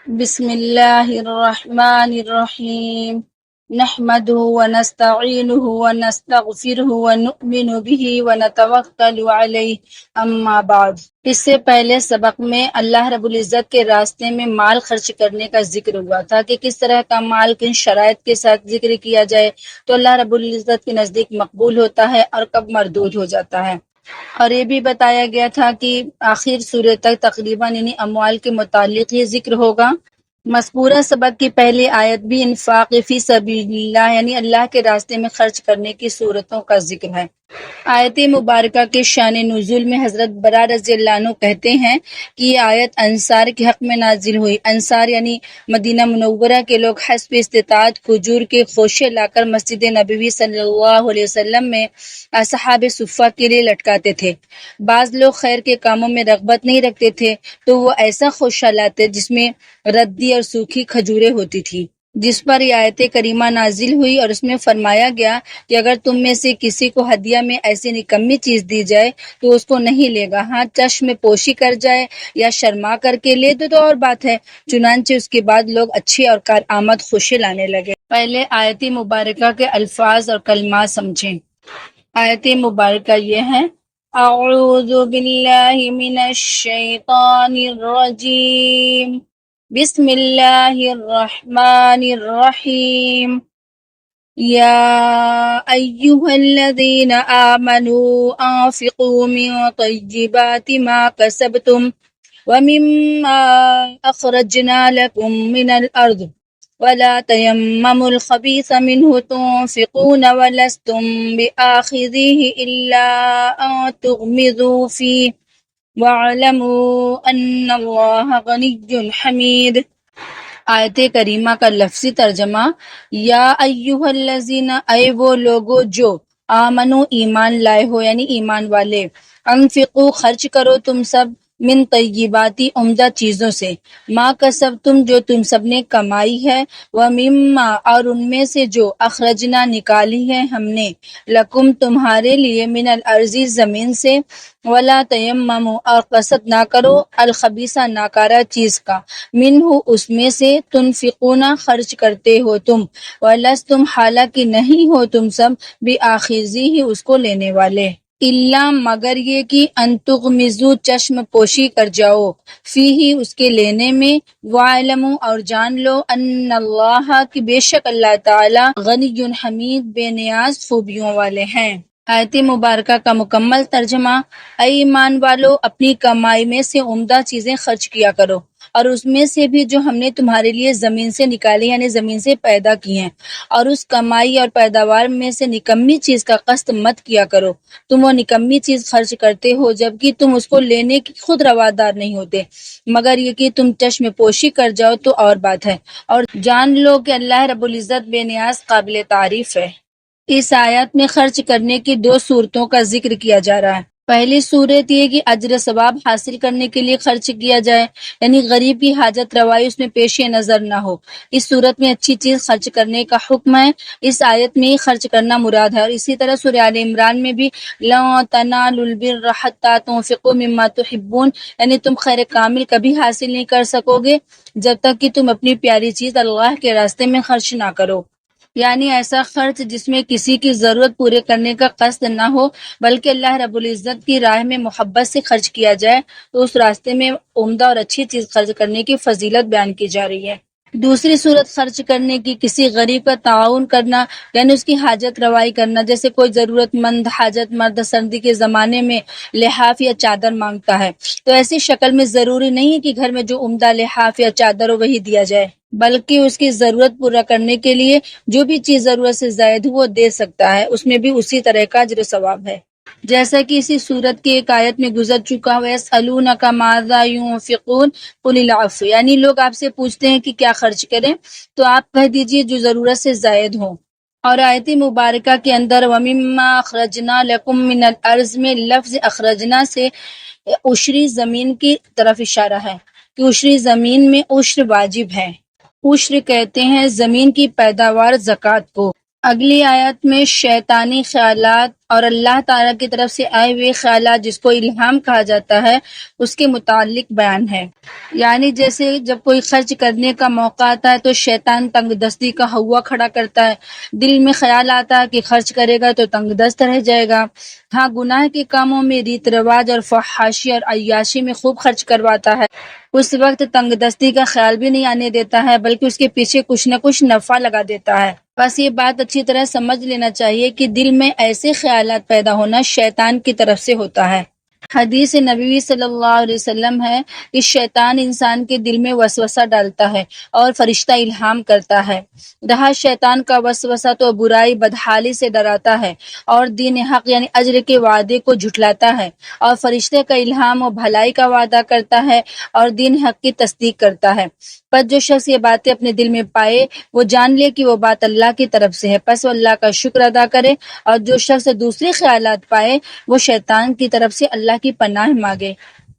بسم اللہ الرحمن الرحیم نحمده ونستعینه ونستغفره ونؤمن به ونتوکل علیہ اما بعد۔ اس سے پہلے سبق میں اللہ رب العزت کے راستے میں مال خرچ کرنے کا ذکر ہوا تھا کہ کس طرح کا مال کن شرائط کے ساتھ ذکر کیا جائے تو اللہ رب العزت کے نزدیک مقبول ہوتا ہے اور کب مردود ہو جاتا ہے۔ اور یہ بھی بتایا گیا تھا کہ آخر سورہ تک تقریباً انہیں اموال کے متعلق ہی ذکر ہوگا۔ مذکورہ سبق کی پہلی آیت بھی انفاق فی سبیل اللہ یعنی اللہ کے راستے میں خرچ کرنے کی صورتوں کا ذکر ہے۔ آیت مبارکہ کے شان نزول میں حضرت برا رضی اللہ عنہ کہتے ہیں کہ یہ آیت انصار کے حق میں نازل ہوئی۔ انصار یعنی مدینہ منورہ کے لوگ حسب استطاعت کھجور کے خوشے لا کر مسجد نبوی صلی اللہ علیہ وسلم میں اصحاب صفہ کے لیے لٹکاتے تھے۔ بعض لوگ خیر کے کاموں میں رغبت نہیں رکھتے تھے تو وہ ایسا خوشہ لاتے جس میں ردی اور سوکھی کھجوریں ہوتی تھی، جس پر یہ آیت کریمہ نازل ہوئی اور اس میں فرمایا گیا کہ اگر تم میں سے کسی کو ہدیہ میں ایسی نکمی چیز دی جائے تو اس کو نہیں لے گا، ہاں چشم پوشی کر جائے یا شرما کر کے لے تو اور بات ہے۔ چنانچہ اس کے بعد لوگ اچھے اور کارآمد خوشی لانے لگے۔ پہلے آیت مبارکہ کے الفاظ اور کلمات سمجھیں۔ آیت مبارکہ یہ ہے: اعوذ باللہ من الشیطان الرجیم، بسم اللہ الرحمن الرحیم، یا ایہا الذین آمنوا انفقوا من طیبات ما کسبتم ومما اخرجنا لکم من الارض ولا تیمموا الخبیث منہ تنفقون ولستم بآخذیہ الا ان تغمضوا فیہ وَاعْلَمُوا أَنَّ اللَّهَ غَنِيٌّ حَمِيدٌ۔ آیت کریمہ کا لفظی ترجمہ: یا ایھا الذین، اے وہ لوگو جو آمنو ایمان لائے ہو یعنی ایمان والے، انفقو خرچ کرو تم سب، من طیباتی عمدہ چیزوں سے، ما کسبتم جو تم سب نے کمائی ہے، ومما اور ان میں سے جو اخرجنا نکالی ہے ہم نے، لکم تمہارے لیے، من الارض زمین سے، ولا تیمموا اور قصد نہ کرو، الخبیث ناکارہ چیز کا، منہ اس میں سے، تنفقون خرچ کرتے ہو تم، ولستم حالانکہ نہیں ہو تم سب، بآخذیہ اس کو لینے والے، الا مگر یہ کہ ان تغمضوا چشم پوشی کر جاؤ، فیہ اس کے لینے میں، وَاعْلَمُوا اور جان لو، ان اللہ کہ بے شک اللہ تعالی، غنی حمید بے نیاز خوبیوں والے ہیں۔ آیت مبارکہ کا مکمل ترجمہ: اے ایمان والو، اپنی کمائی میں سے عمدہ چیزیں خرچ کیا کرو، اور اس میں سے بھی جو ہم نے تمہارے لیے زمین سے نکالی یعنی زمین سے پیدا کی ہیں، اور اس کمائی اور پیداوار میں سے نکمی چیز کا قصد مت کیا کرو۔ تم وہ نکمی چیز خرچ کرتے ہو جبکہ تم اس کو لینے کی خود روادار نہیں ہوتے، مگر یہ کہ تم چشم پوشی کر جاؤ تو اور بات ہے، اور جان لو کہ اللہ رب العزت بے نیاز قابل تعریف ہے۔ اس آیت میں خرچ کرنے کی دو صورتوں کا ذکر کیا جا رہا ہے۔ پہلی صورت یہ کہ اجر ثواب حاصل کرنے کے لیے خرچ کیا جائے، یعنی غریب کی حاجت روائی اس میں پیش نظر نہ ہو، اس صورت میں اچھی چیز خرچ کرنے کا حکم ہے، اس آیت میں ہی خرچ کرنا مراد ہے۔ اور اسی طرح سورہ آل عمران میں بھی لَن تَنَالُوا الْبِرَّ حَتَّىٰ تُنفِقُوا مِمَّا تُحِبُّونَ، یعنی تم خیر کامل کبھی حاصل نہیں کر سکو گے جب تک کہ تم اپنی پیاری چیز اللہ کے راستے میں خرچ نہ کرو، یعنی ایسا خرچ جس میں کسی کی ضرورت پورے کرنے کا قصد نہ ہو بلکہ اللہ رب العزت کی راہ میں محبت سے خرچ کیا جائے، تو اس راستے میں عمدہ اور اچھی چیز خرچ کرنے کی فضیلت بیان کی جا رہی ہے۔ دوسری صورت خرچ کرنے کی کسی غریب کا تعاون کرنا یعنی اس کی حاجت روائی کرنا، جیسے کوئی ضرورت مند حاجت مند سردی کے زمانے میں لحاف یا چادر مانگتا ہے تو ایسی شکل میں ضروری نہیں ہے کہ گھر میں جو عمدہ لحاف یا چادر ہو وہی دیا جائے، بلکہ اس کی ضرورت پورا کرنے کے لیے جو بھی چیز ضرورت سے زائد ہو وہ دے سکتا ہے، اس میں بھی اسی طرح کا اجر و ثواب ہے، جیسا کہ اسی صورت کی ایک آیت میں گزر چکا ہوا ہے: یسألونک ماذا ينفقون قل العفو، یعنی لوگ آپ سے پوچھتے ہیں کہ کیا خرچ کریں تو آپ کہہ دیجئے جو ضرورت سے زائد ہو۔ اور آیت مبارکہ کے اندر وَمِمَّا أَخْرَجْنَا لَكُم مِّنَ الْأَرْضِ میں لفظ اخرجنا سے عشری زمین کی طرف اشارہ ہے کہ عشری زمین میں عشر واجب ہے۔ عشر کہتے ہیں زمین کی پیداوار زکوٰۃ کو۔ اگلی آیت میں شیطانی خیالات اور اللہ تعالیٰ کی طرف سے آئے ہوئے خیالات جس کو الہام کہا جاتا ہے اس کے متعلق بیان ہے۔ یعنی جیسے جب کوئی خرچ کرنے کا موقع آتا ہے تو شیطان تنگ دستی کا ہوا کھڑا کرتا ہے، دل میں خیال آتا ہے کہ خرچ کرے گا تو تنگ دست رہ جائے گا۔ ہاں، گناہ کے کاموں میں ریت رواج اور فحاشی اور عیاشی میں خوب خرچ کرواتا ہے، اس وقت تنگ دستی کا خیال بھی نہیں آنے دیتا ہے بلکہ اس کے پیچھے کچھ نہ کچھ نفع لگا دیتا ہے۔ بس یہ بات اچھی طرح سمجھ لینا چاہیے کہ دل میں ایسے خیالات پیدا ہونا شیطان کی طرف سے ہوتا ہے۔ حدیث نبوی صلی اللہ علیہ وسلم ہے کہ شیطان انسان کے دل میں وسوسہ ڈالتا ہے اور فرشتہ الہام کرتا ہے۔ رہا شیطان کا وسوسہ تو برائی بدحالی سے ڈراتا ہے اور دین حق یعنی اجر کے وعدے کو جھٹلاتا ہے، اور فرشتے کا الہام و بھلائی کا وعدہ کرتا ہے اور دین حق کی تصدیق کرتا ہے۔ پس جو شخص یہ باتیں اپنے دل میں پائے وہ جان لے کہ وہ بات اللہ کی طرف سے ہے، پس وہ اللہ کا شکر ادا کرے، اور جو شخص دوسرے خیالات پائے وہ شیطان کی طرف سے اللہ کی پناہ مانگے،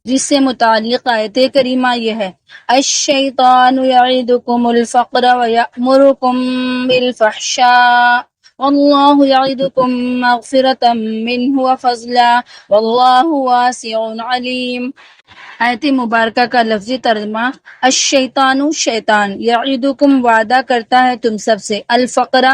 جس سے متعلق آیت کریمہ یہ ہے: الشیطان یعدکم الفقر ویأمرکم بالفحشاء واللہ یعدکم مغفرۃ منہ وفضلا واللہ واسع علیم۔ آیت مبارکہ کا لفظی ترجمہ: الشیطان شیطان، یعدکم وعدہ کرتا ہے تم سب سے، الفقر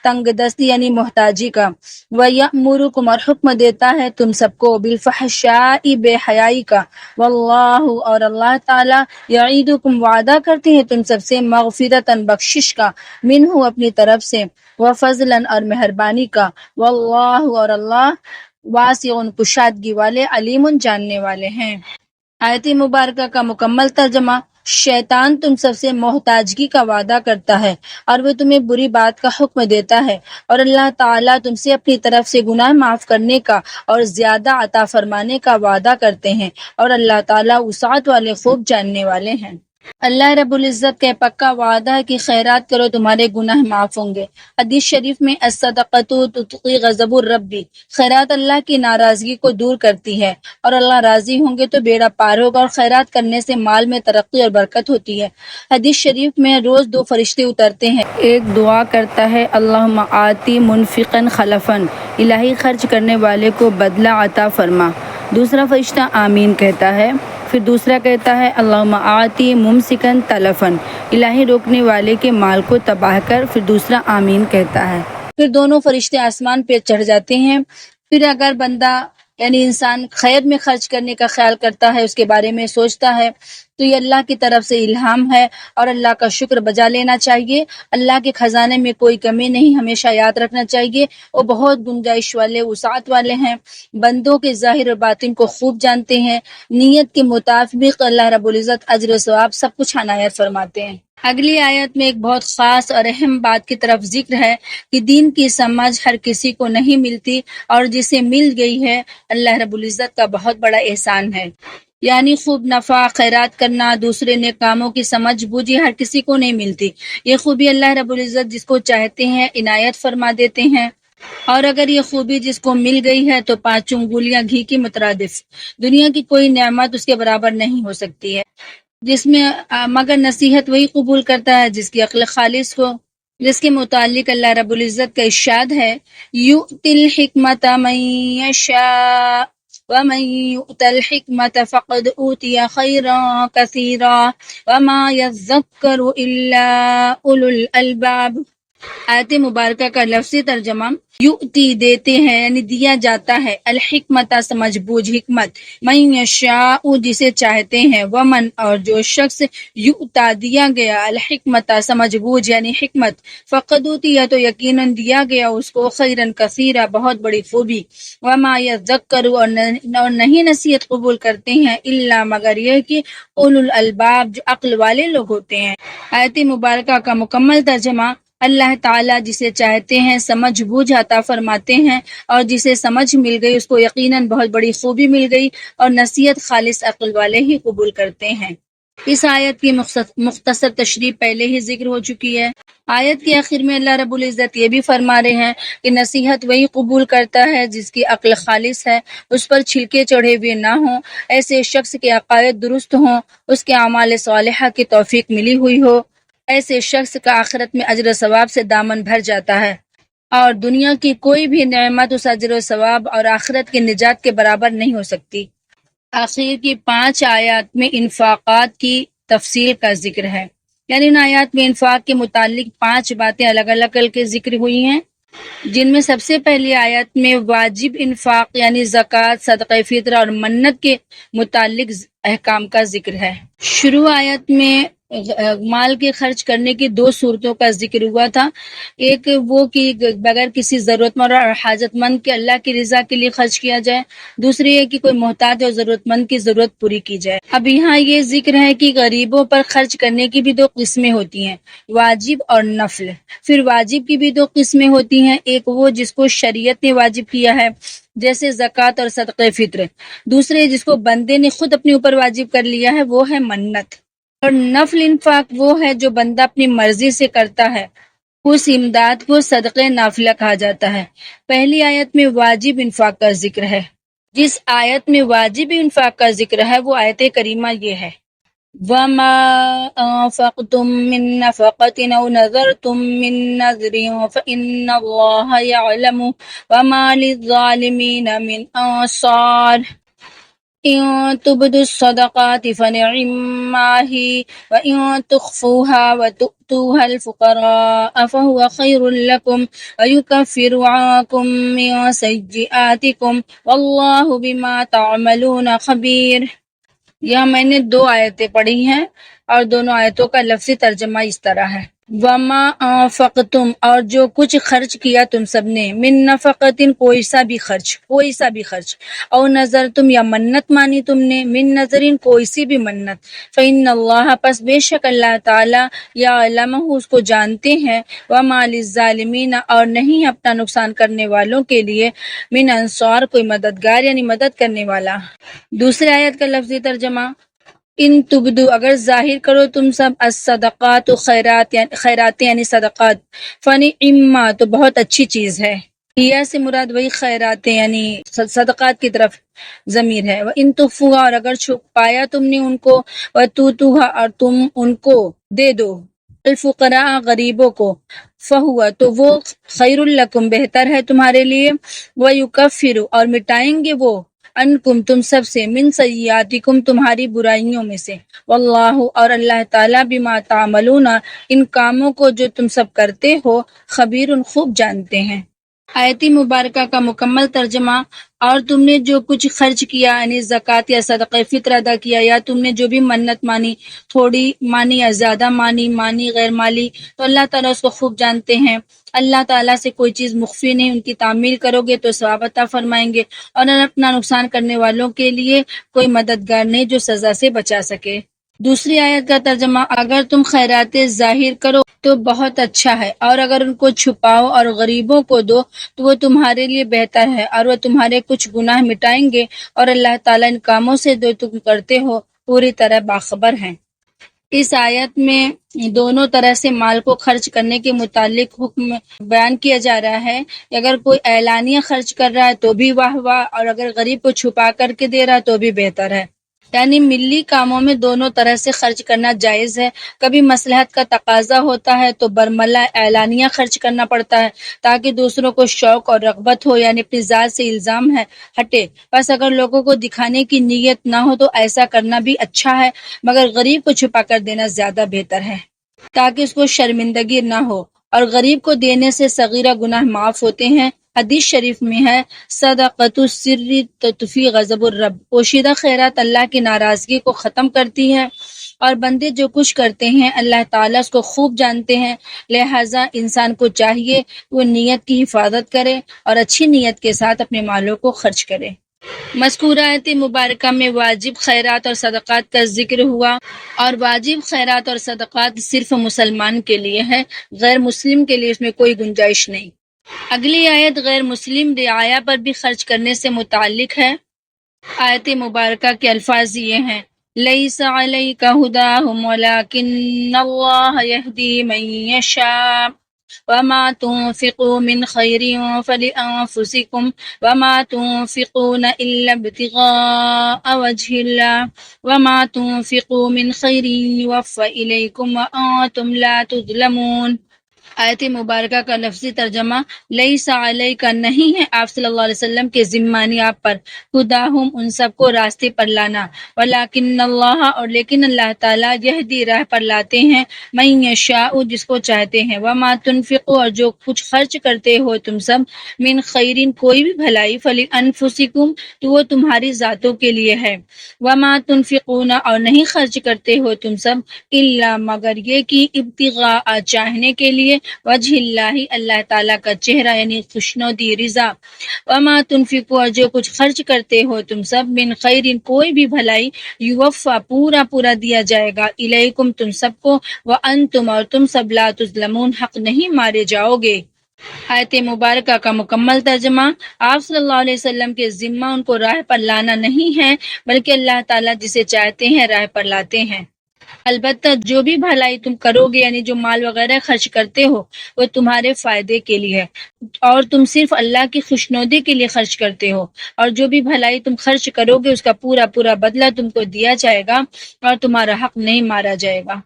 تنگ دستی یعنی محتاجی کا، ویأمرکم اور حکم دیتا ہے تم سب کو، بالفحشاء بے حیائی کا، واللہ اور اللہ تعالی، یعدکم وعدہ کرتے ہیں تم سب سے، مغفرتاً بخشش کا، منہ اپنی طرف سے، وفضلاً اور مہربانی کا، واللہ اور اللہ، واسع کشادگی والے، علیم جاننے والے ہیں۔ آیت مبارکہ کا مکمل ترجمہ: شیطان تم سب سے محتاجگی کا وعدہ کرتا ہے اور وہ تمہیں بری بات کا حکم دیتا ہے، اور اللہ تعالیٰ تم سے اپنی طرف سے گناہ معاف کرنے کا اور زیادہ عطا فرمانے کا وعدہ کرتے ہیں، اور اللہ تعالیٰ وسعت والے، خوب جاننے والے ہیں۔ اللہ رب العزت کا پکا وعدہ ہے کہ خیرات کرو تمہارے گناہ معاف ہوں گے۔ حدیث شریف میں الصدقۃ تطفی غضب الرب، خیرات اللہ کی ناراضگی کو دور کرتی ہے، اور اللہ راضی ہوں گے تو بیڑا پار ہوگا، اور خیرات کرنے سے مال میں ترقی اور برکت ہوتی ہے۔ حدیث شریف میں روز دو فرشتے اترتے ہیں، ایک دعا کرتا ہے اللہم آتی منفقا خلفا، الہی خرچ کرنے والے کو بدلہ عطا فرما، دوسرا فرشتہ آمین کہتا ہے، پھر دوسرا کہتا ہے اللہم آتی ممسکن تلفن، الہی روکنے والے کے مال کو تباہ کر، پھر دوسرا آمین کہتا ہے۔ پھر دونوں فرشتے آسمان پہ چڑھ جاتے ہیں۔ پھر اگر بندہ یعنی انسان خیر میں خرچ کرنے کا خیال کرتا ہے، اس کے بارے میں سوچتا ہے، تو یہ اللہ کی طرف سے الہام ہے اور اللہ کا شکر بجا لینا چاہیے۔ اللہ کے خزانے میں کوئی کمی نہیں، ہمیشہ یاد رکھنا چاہیے وہ بہت گنجائش والے، وسعت والے ہیں، بندوں کے ظاہر و باطن کو خوب جانتے ہیں، نیت کے مطابق اللہ رب العزت اجر و ثواب سب کچھ عنایت فرماتے ہیں۔ اگلی آیت میں ایک بہت خاص اور اہم بات کی طرف ذکر ہے کہ دین کی سمجھ ہر کسی کو نہیں ملتی، اور جسے مل گئی ہے اللہ رب العزت کا بہت بڑا احسان ہے۔ یعنی خوب نفع خیرات کرنا، دوسرے نیک کاموں کی سمجھ بوجھ ہر کسی کو نہیں ملتی۔ یہ خوبی اللہ رب العزت جس کو چاہتے ہیں عنایت فرما دیتے ہیں، اور اگر یہ خوبی جس کو مل گئی ہے تو 5 انگلیاں گھی کی مترادف، دنیا کی کوئی نعمت اس کے برابر نہیں ہو سکتی ہے، جس میں مگر نصیحت وہی قبول کرتا ہے جس کی عقل خالص ہو، جس کے متعلق اللہ رب العزت کا ارشاد ہے یؤتی الحکمت من یشاء ومن یؤت الحکمت فقد اوتی خیرا کثیرا وما یذکر الا اولو الالباب۔ آیت مبارکہ کا لفظی ترجمہ: یؤتی دیتے ہیں یعنی دیا جاتا ہے، الحکمت سمجھ بوجھ، حکمت، من یشاء جسے چاہتے ہیں، ومن اور جو شخص یؤتا دیا گیا، الحکمت سمجھ بوجھ یعنی حکمت، فقد اوتی تو یقیناً دیا گیا اس کو، خیرن کثیرا بہت بڑی خوبی، وما یذکر اور نہیں نصیحت قبول کرتے ہیں، الا مگر یہ کہ اولو الالباب جو عقل والے لوگ ہوتے ہیں۔ آیت مبارکہ کا مکمل ترجمہ: اللہ تعالیٰ جسے چاہتے ہیں سمجھ بوجھ عطا فرماتے ہیں، اور جسے سمجھ مل گئی اس کو یقیناً بہت بڑی خوبی مل گئی، اور نصیحت خالص عقل والے ہی قبول کرتے ہیں۔ اس آیت کی مختصر تشریح پہلے ہی ذکر ہو چکی ہے۔ آیت کے آخر میں اللہ رب العزت یہ بھی فرما رہے ہیں کہ نصیحت وہی قبول کرتا ہے جس کی عقل خالص ہے، اس پر چھلکے چڑھے ہوئے نہ ہوں، ایسے شخص کے عقائد درست ہوں، اس کے اعمال صالحہ کی توفیق ملی ہوئی ہو، ایسے شخص کا آخرت میں اجر و ثواب سے دامن بھر جاتا ہے۔ اور دنیا کی کوئی بھی نعمت اس اجر و ثواب اور آخرت کی نجات کے برابر نہیں ہو سکتی۔ آخر کی 5 آیات میں انفاقات کی تفصیل کا ذکر ہے، یعنی ان آیات میں انفاق کے متعلق 5 باتیں الگ الگ کر کے ذکر ہوئی ہیں، جن میں سب سے پہلی آیت میں واجب انفاق یعنی زکوٰۃ، صدقہ فطر اور منت کے متعلق احکام کا ذکر ہے۔ شروع آیت میں مال کے خرچ کرنے کی 2 صورتوں کا ذکر ہوا تھا، ایک وہ کہ بغیر کسی ضرورت مند اور حاجت مند کے اللہ کی رضا کے لیے خرچ کیا جائے، دوسری ہے کہ کوئی محتاج اور ضرورت مند کی ضرورت پوری کی جائے۔ اب یہاں یہ ذکر ہے کہ غریبوں پر خرچ کرنے کی بھی 2 قسمیں ہوتی ہیں، واجب اور نفل۔ پھر واجب کی بھی 2 قسمیں ہوتی ہیں، ایک وہ جس کو شریعت نے واجب کیا ہے جیسے زکوٰۃ اور صدقہ فطر، دوسرے جس کو بندے نے خود اپنے اوپر واجب کر لیا ہے وہ ہے منت۔ اور نفل انفاق وہ ہے جو بندہ اپنی مرضی سے کرتا ہے، اس امداد کو صدقہ نافلہ کہا جاتا ہے۔ پہلی آیت میں واجب انفاق کا ذکر ہے، جس آیت میں واجب انفاق کا ذکر ہے وہ آیت کریمہ یہ ہے، وَمَا أَنفَقْتُم مِّن نَّفَقَةٍ أَوْ نَذَرْتُم مِّن نَّذْرٍ فَإِنَّ اللَّهَ يَعْلَمُهُ وَمَا لِلظَّالِمِينَ مِنْ أَنصَارٍ إِن تُبْدُوا الصَّدَقَاتِ فَنِعِمَّا هِيَ وَإِن تُخْفُوهَا وَتُؤْتُوهَا الْفُقَرَاءَ فَهُوَ خَيْرٌ لَّكُمْ وَيُكَفِّرُ عَنكُم مِّن سَيِّئَاتِكُمْ وَاللَّهُ بِمَا تَعْمَلُونَ خَبِيرٌ۔ یہاں میں نے 2 آیتیں پڑھی ہیں اور دونوں آیتوں کا لفظی ترجمہ اس طرح ہے، وَمَا أَنفَقْتُم اور جو کچھ خرچ کیا تم سب نے، من نفقتن کوئی سا بھی خرچ، او نظر تم یا منت مانی تم نے، من نظرن کوئی سی بھی منت، فإن اللہ پس بے شک اللہ تعالی یعلمہ اس کو جانتے ہیں، وما للظالمین اور نہیں اپنا نقصان کرنے والوں کے لیے من انصار کوئی مددگار یعنی مدد کرنے والا۔ دوسری آیت کا لفظی ترجمہ، ان تبدو اگر ظاہر کرو تم سب الصدقات خیرات یعنی صدقات، فنعما تو بہت اچھی چیز ہے، یہ سے مراد وہی خیرات یعنی صدقات کی طرف ضمیر ہے، وَإِن تُخْفُوهَا اور اگر چھپایا تم نے ان کو، وَتُؤْتُوهَا اور تم ان کو دے دو، الفقراء غریبوں کو، فہوا تو وہ خیر لکم بہتر ہے تمہارے لیے، وَيُكَفِّرُ اور مٹائیں گے وہ انکم تم سب سے، من سیئاتکم تمہاری برائیوں میں سے، واللہ اور اللہ تعالیٰ بما تعملون ان کاموں کو جو تم سب کرتے ہو، خبیر خوب جانتے ہیں۔ آیت مبارکہ کا مکمل ترجمہ، اور تم نے جو کچھ خرچ کیا یعنی زکوٰۃ یا صدقہ فطر ادا کیا، یا تم نے جو بھی منت مانی، تھوڑی مانی یا زیادہ مانی غیر مالی، تو اللہ تعالیٰ اس کو خوب جانتے ہیں۔ اللہ تعالیٰ سے کوئی چیز مخفی نہیں، ان کی تعمیل کرو گے تو ثواب عطا فرمائیں گے، اور اپنا نقصان کرنے والوں کے لیے کوئی مددگار نہیں جو سزا سے بچا سکے۔ دوسری آیت کا ترجمہ، اگر تم خیرات ظاہر کرو تو بہت اچھا ہے، اور اگر ان کو چھپاؤ اور غریبوں کو دو تو وہ تمہارے لیے بہتر ہے، اور وہ تمہارے کچھ گناہ مٹائیں گے، اور اللہ تعالیٰ ان کاموں سے جو تم کرتے ہو پوری طرح باخبر ہیں۔ اس آیت میں دونوں طرح سے مال کو خرچ کرنے کے متعلق حکم بیان کیا جا رہا ہے، اگر کوئی اعلانیہ خرچ کر رہا ہے تو بھی واہ واہ، اور اگر غریب کو چھپا کر کے دے رہا ہے تو بھی بہتر ہے، یعنی ملی کاموں میں دونوں طرح سے خرچ کرنا جائز ہے۔ کبھی مصلحت کا تقاضا ہوتا ہے تو برملا اعلانیہ خرچ کرنا پڑتا ہے تاکہ دوسروں کو شوق اور رغبت ہو، یعنی اپنی ذات سے الزام ہٹے، بس اگر لوگوں کو دکھانے کی نیت نہ ہو تو ایسا کرنا بھی اچھا ہے، مگر غریب کو چھپا کر دینا زیادہ بہتر ہے تاکہ اس کو شرمندگی نہ ہو، اور غریب کو دینے سے صغیرہ گناہ معاف ہوتے ہیں۔ حدیث شریف میں ہے، صدقۃ السر تطفی غضب الرب، پوشیدہ خیرات اللہ کی ناراضگی کو ختم کرتی ہے، اور بندے جو کچھ کرتے ہیں اللہ تعالیٰ اس کو خوب جانتے ہیں، لہٰذا انسان کو چاہیے وہ نیت کی حفاظت کرے اور اچھی نیت کے ساتھ اپنے مالوں کو خرچ کرے۔ مذکورہ آیت مبارکہ میں واجب خیرات اور صدقات کا ذکر ہوا، اور واجب خیرات اور صدقات صرف مسلمان کے لیے ہے، غیر مسلم کے لیے اس میں کوئی گنجائش نہیں۔ اگلی آیت غیر مسلم رعایا پر بھی خرچ کرنے سے متعلق ہے۔ آیت مبارکہ کے الفاظ یہ ہیں، لیس علیک ھداھم ولکن اللہ یہدی من یشاء وما تنفقوا من خیر فلانفسکم وما تنفقون الا ابتغاء وجہ اللہ وما تنفقوا من خیر یوفى الیکم وانتم لا تظلمون۔ آیت مبارکہ کا لفظی ترجمہ لیس علیک کا نہیں ہے آپ صلی اللہ علیہ وسلم کے ذمانی آپ پر خداہم ان سب کو راستے پر لانا ولکن اللہ اور لیکن اللہ تعالیٰ یہدی راہ پر لاتے ہیں من یشاء جس کو چاہتے ہیں وما تنفقوا اور جو کچھ خرچ کرتے ہو تم سب من خیرین کوئی بھی بھلائی فلانفسکم تو وہ تمہاری ذاتوں کے لیے ہے وما تنفقون اور نہیں خرچ کرتے ہو تم سب الا مگر یہ کہ ابتغاء چاہنے کے لیے وجہ اللہ اللہ تعالیٰ کا چہرہ یعنی خوشنودی رضا وما تنفقوا اور جو کچھ خرچ کرتے ہو تم سب من خیرین کوئی بھی بھلائی یوفا پورا دیا جائے گا الیکم تم سب کو وانتم اور تم سب لا تظلمون حق نہیں مارے جاؤ گے۔ آیت مبارکہ کا مکمل ترجمہ آپ صلی اللہ علیہ وسلم کے ذمہ ان کو راہ پر لانا نہیں ہے بلکہ اللہ تعالیٰ جسے چاہتے ہیں راہ پر لاتے ہیں۔ البتہ جو بھی بھلائی تم کرو گے یعنی جو مال وغیرہ خرچ کرتے ہو وہ تمہارے فائدے کے لیے ہے اور تم صرف اللہ کی خوشنودی کے لیے خرچ کرتے ہو اور جو بھی بھلائی تم خرچ کرو گے اس کا پورا بدلہ تم کو دیا جائے گا اور تمہارا حق نہیں مارا جائے گا۔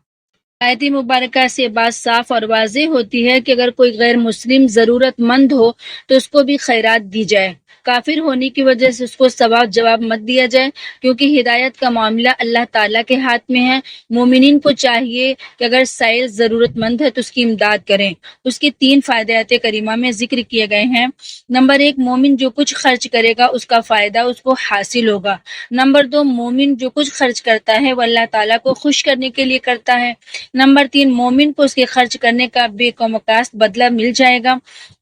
آیت مبارکہ سے بات صاف اور واضح ہوتی ہے کہ اگر کوئی غیر مسلم ضرورت مند ہو تو اس کو بھی خیرات دی جائے، کافر ہونے کی وجہ سے اس کو ثواب جواب مت دیا جائے کیونکہ ہدایت کا معاملہ اللہ تعالیٰ کے ہاتھ میں ہے۔ مومنین کو چاہیے کہ اگر سائل ضرورت مند ہے تو اس کی امداد کریں۔ اس کے 3 فائدے آیت کریمہ میں ذکر کیے گئے ہیں۔ نمبر 1 مومن جو کچھ خرچ کرے گا اس کا فائدہ اس کو حاصل ہوگا۔ نمبر 2 مومن جو کچھ خرچ کرتا ہے وہ اللہ تعالیٰ کو خوش کرنے کے لیے کرتا ہے۔ نمبر 3 مومن کو اس کے خرچ کرنے کا بے کمکاست بدلہ مل جائے گا۔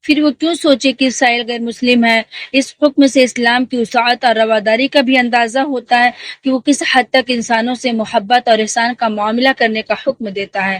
پھر وہ کیوں سوچے کہ سائل غیر مسلم ہے؟ اس حکم سے اسلام کی وسعت اور رواداری کا بھی اندازہ ہوتا ہے کہ وہ کس حد تک انسانوں سے محبت اور احسان کا معاملہ کرنے کا حکم دیتا ہے۔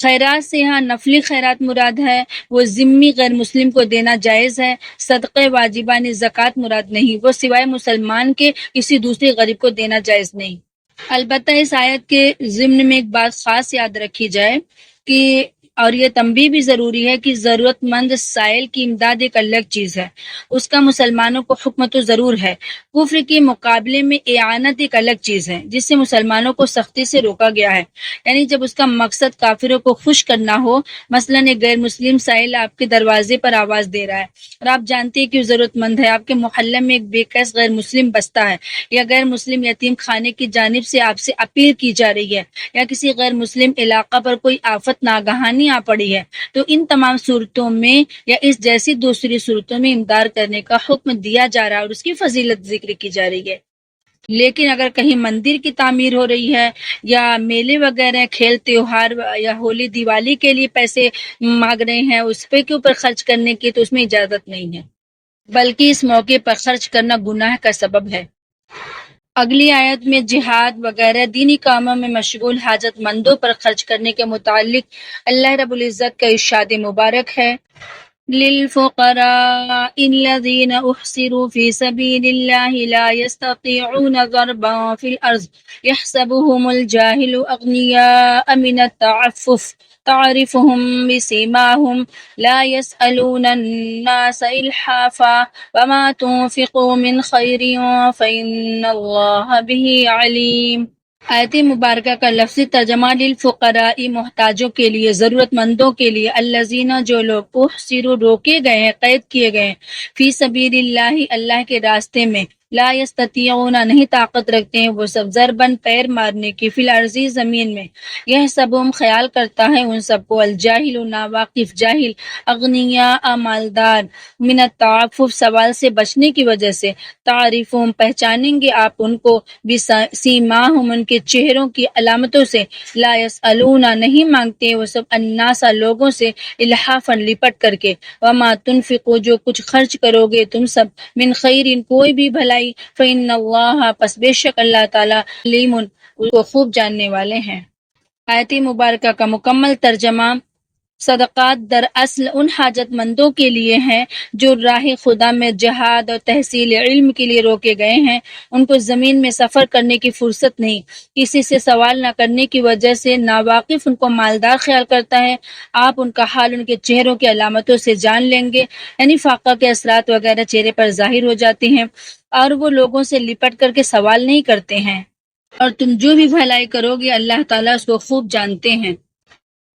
خیرات سے یہاں نفلی خیرات مراد ہے، وہ ذمی غیر مسلم کو دینا جائز ہے۔ صدقے واجبان زکوٰۃ مراد نہیں، وہ سوائے مسلمان کے کسی دوسرے غریب کو دینا جائز نہیں۔ البتہ اس آیت کے ضمن میں ایک بات خاص یاد رکھی جائے کہ اور یہ تنبیہ بھی ضروری ہے کہ ضرورت مند سائل کی امداد ایک الگ چیز ہے، اس کا مسلمانوں کو حکم تو ضرور ہے۔ کفر کے مقابلے میں اعانت ایک الگ چیز ہے جس سے مسلمانوں کو سختی سے روکا گیا ہے، یعنی جب اس کا مقصد کافروں کو خوش کرنا ہو۔ مثلا ایک غیر مسلم سائل آپ کے دروازے پر آواز دے رہا ہے اور آپ جانتے ہیں کہ وہ ضرورت مند ہے، آپ کے محلے میں ایک بے کس غیر مسلم بستا ہے یا غیر مسلم یتیم خانے کی جانب سے آپ سے اپیل کی جا رہی ہے یا کسی غیر مسلم علاقہ پر کوئی آفت ناگہانی آ پڑی ہے، تو ان تمام صورتوں میں یا اس جیسی دوسری صورتوں میں امداد کرنے کا حکم دیا جا رہا ہے اور اس کی فضیلت ذکر کی جا رہی ہے۔ لیکن اگر کہیں مندر کی تعمیر ہو رہی ہے یا میلے وغیرہ کھیل تیوہار یا ہولی دیوالی کے لیے پیسے مانگ رہے ہیں اس پہ کے اوپر خرچ کرنے کی، تو اس میں اجازت نہیں ہے، بلکہ اس موقع پر خرچ کرنا گناہ کا سبب ہے۔ اگلی آیت میں جہاد وغیرہ دینی کاموں میں مشغول حاجت مندوں پر خرچ کرنے کے متعلق اللہ رب العزت کا ارشاد مبارک ہے للفقراء الذين احصروا في سبيل الله لا يستطيعون ضربا في الارض يحسبهم الجاهل اغنياء من التعفف تعرفهم بسيماهم لا يسألون الناس إلحافا وما تنفقوا من خير فإن الله به عليم۔ آیت مبارکہ کا لفظی ترجمہ للفقراء محتاجوں کے لیے، ضرورت مندوں کے لیے، الذین جو لوگ احصروا روکے گئے ہیں، قید کیے گئے ہیں، فی سبیل اللہ اللہ کے راستے میں، لا یستطیعون نہیں طاقت رکھتے ہیں وہ سب ضربن پیر مارنے کی، فی الارض زمین میں، یہ سبہم خیال کرتا ہے ان سب کو، الجاہل ناواقف جاہل، اغنیاء مالدار، من التعفف سوال سے بچنے کی وجہ سے، تعریفہم پہچانیں گے آپ ان کو، بسیماہم ان کے چہروں کی علامتوں سے، لا یسألون نہیں مانگتے وہ سب الناس لوگوں سے، الحافن لپٹ کر کے، وما تنفقوا جو کچھ خرچ کرو گے تم سب، من خیر کوئی بھی بھلائی، فإن اللہ پس بے شک اللہ تعالیٰ علیم اس کو خوب جاننے والے ہیں۔ آیت مبارکہ کا مکمل ترجمہ صدقات دراصل ان حاجت مندوں کے لیے ہیں جو راہ خدا میں جہاد اور تحصیل علم کے لیے روکے گئے ہیں، ان کو زمین میں سفر کرنے کی فرصت نہیں، کسی سے سوال نہ کرنے کی وجہ سے ناواقف ان کو مالدار خیال کرتا ہے، آپ ان کا حال ان کے چہروں کی علامتوں سے جان لیں گے، یعنی فاقہ کے اثرات وغیرہ چہرے پر ظاہر ہو جاتے ہیں، اور وہ لوگوں سے لپٹ کر کے سوال نہیں کرتے ہیں، اور تم جو بھی بھلائی کرو گے اللہ تعالیٰ اس کو خوب جانتے ہیں۔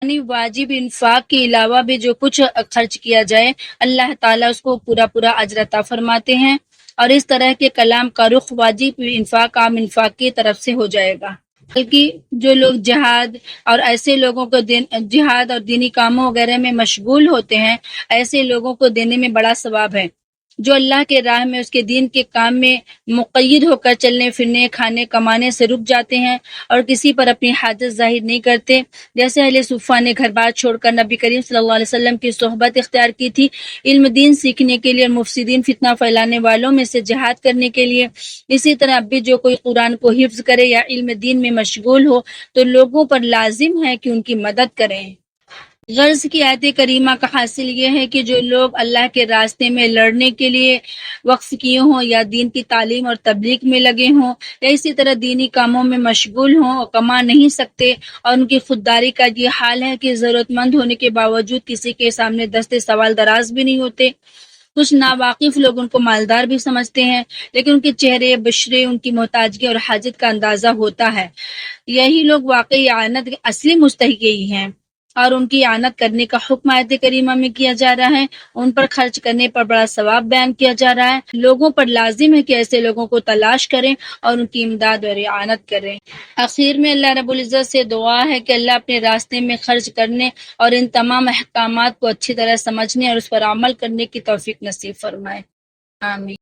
یعنی واجب انفاق کے علاوہ بھی جو کچھ خرچ کیا جائے اللہ تعالیٰ اس کو پورا پورا اجر عطا فرماتے ہیں، اور اس طرح کے کلام کا رخ واجب انفاق عام انفاق کی طرف سے ہو جائے گا۔ بلکہ جو لوگ جہاد اور ایسے لوگوں کو جہاد اور دینی کاموں وغیرہ میں مشغول ہوتے ہیں، ایسے لوگوں کو دینے میں بڑا ثواب ہے۔ جو اللہ کے راہ میں اس کے دین کے کام میں مقید ہو کر چلنے پھرنے کھانے کمانے سے رک جاتے ہیں اور کسی پر اپنی حاجت ظاہر نہیں کرتے، جیسے اہل صفہ نے گھر بار چھوڑ کر نبی کریم صلی اللہ علیہ وسلم کی صحبت اختیار کی تھی علم دین سیکھنے کے لیے اور مفسدین فتنہ پھیلانے والوں میں سے جہاد کرنے کے لیے، اسی طرح اب بھی جو کوئی قرآن کو حفظ کرے یا علم دین میں مشغول ہو تو لوگوں پر لازم ہے کہ ان کی مدد کریں۔ غرض کی آیت کریمہ کا حاصل یہ ہے کہ جو لوگ اللہ کے راستے میں لڑنے کے لیے وقف کیے ہوں یا دین کی تعلیم اور تبلیغ میں لگے ہوں یا اسی طرح دینی کاموں میں مشغول ہوں اور کما نہیں سکتے، اور ان کی خودداری کا یہ حال ہے کہ ضرورت مند ہونے کے باوجود کسی کے سامنے دست سوال دراز بھی نہیں ہوتے۔ کچھ ناواقف لوگ ان کو مالدار بھی سمجھتے ہیں، لیکن ان کے چہرے بشرے ان کی محتاجگی اور حاجت کا اندازہ ہوتا ہے۔ یہی لوگ واقعی اعانت کے اصلی مستحق یہی ہیں، اور ان کی اعانت کرنے کا حکم آیت کریمہ میں کیا جا رہا ہے، ان پر خرچ کرنے پر بڑا ثواب بیان کیا جا رہا ہے۔ لوگوں پر لازم ہے کہ ایسے لوگوں کو تلاش کریں اور ان کی امداد اور اعانت کریں۔ آخر میں اللہ رب العزت سے دعا ہے کہ اللہ اپنے راستے میں خرچ کرنے اور ان تمام احکامات کو اچھی طرح سمجھنے اور اس پر عمل کرنے کی توفیق نصیب فرمائے۔ آمین۔